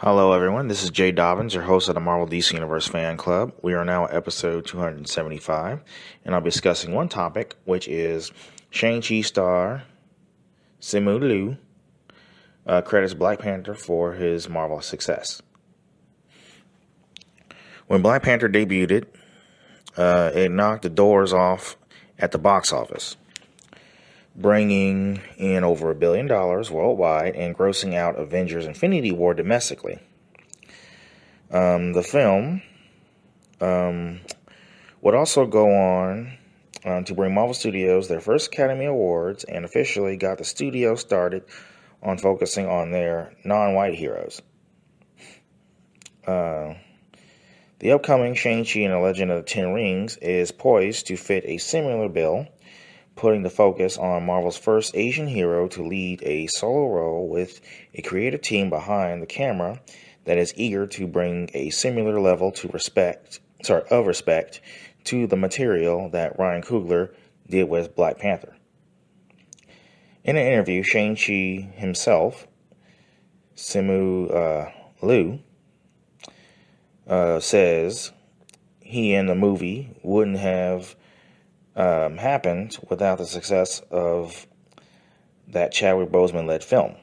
Hello, everyone. This is Jay Dobbins, your host of the Marvel DC Universe Fan Club. We are now at episode 275, and I'll be discussing one topic, which is Shang-Chi star Simu Liu credits Black Panther for his marvelous success. When Black Panther debuted, it knocked the doors off at the box office, bringing in over $1 billion worldwide and grossing out Avengers Infinity War domestically. The film would also go on to bring Marvel Studios their first Academy Awards and officially got the studio started on focusing on their non-white heroes. The upcoming Shang-Chi and the Legend of the Ten Rings is poised to fit a similar bill, putting the focus on Marvel's first Asian hero to lead a solo role with a creative team behind the camera that is eager to bring a similar level of respect to the material that Ryan Coogler did with Black Panther. In an interview, Shang-Chi himself, Simu Liu, says he and the movie wouldn't have happened without the success of that Chadwick Boseman-led film.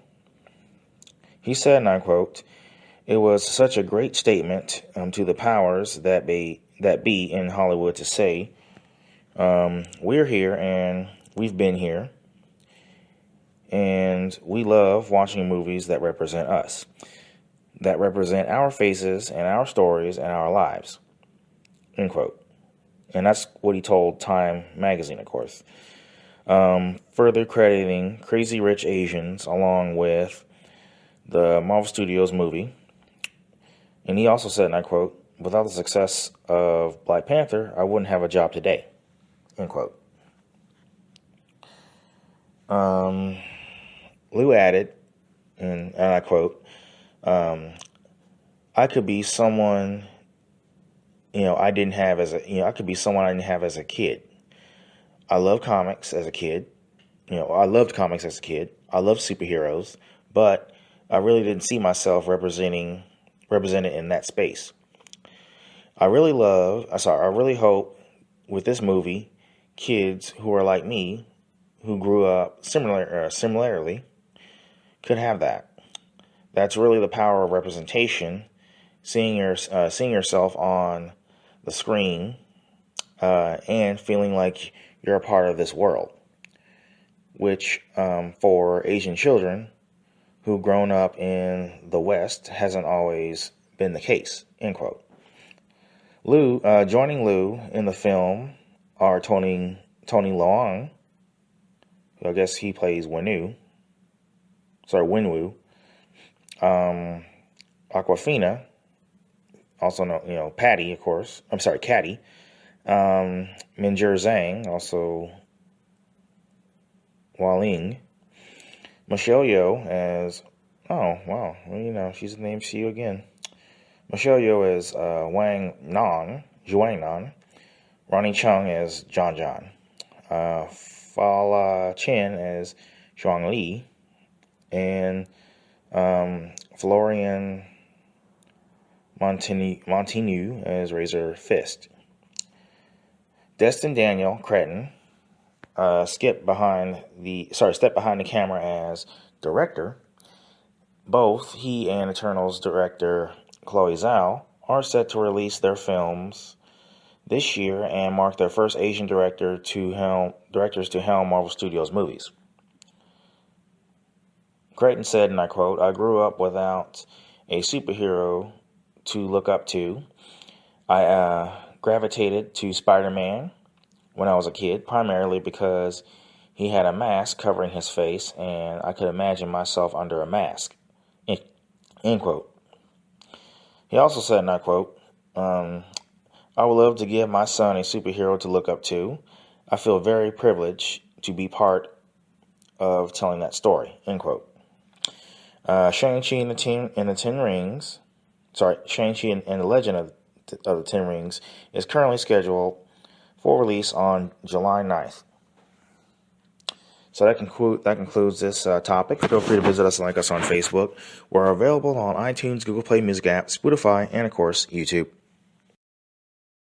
He said, and I quote, "It was such a great statement to the powers that be in Hollywood to say, we're here and we've been here, and we love watching movies that represent us, that represent our faces and our stories and our lives," end quote. And that's what he told Time magazine, of course. Further crediting Crazy Rich Asians along with the Marvel Studios movie. And he also said, and I quote, "Without the success of Black Panther, I wouldn't have a job today," end quote. Liu added, and I quote, "I could be someone I didn't have I could be someone I didn't have as a kid. I loved comics as a kid. I loved comics as a kid. I loved superheroes, but I really didn't see myself represented in that space. I really hope with this movie, kids who are like me, who grew up similarly, could have that. That's really the power of representation, seeing yourself on the screen and feeling like you're a part of this world, which for Asian children who've grown up in the West hasn't always been the case," end quote. Joining Liu in the film are Tony Leung, who I guess he plays Wenwu, Aquafina, also known, Patty, of course. I'm sorry, Caddy. Minjir Zhang, also Waling. Michelle Yeoh as, she's named Xiu again. Michelle Yeoh as Zhuang Nan. Ronnie Chung as John. Fala Chen as Zhuang Li. And Florian Montigny as Razor Fist. Destin Daniel Cretton stepped behind the camera as director. Both he and Eternals director Chloe Zhao are set to release their films this year and mark their first Asian directors to helm Marvel Studios movies. Creighton said, and I quote, "I grew up without a superhero to look up to. I gravitated to Spider-Man when I was a kid, primarily because he had a mask covering his face, and I could imagine myself under a mask," end quote. He also said, and I quote, "I would love to give my son a superhero to look up to. I feel very privileged to be part of telling that story," end quote. Shang-Chi and the Ten Rings, Shang-Chi and the Legend of the Ten Rings is currently scheduled for release on July 9th. So that concludes this topic. Feel free to visit us and like us on Facebook. We're available on iTunes, Google Play Music app, Spotify, and of course YouTube.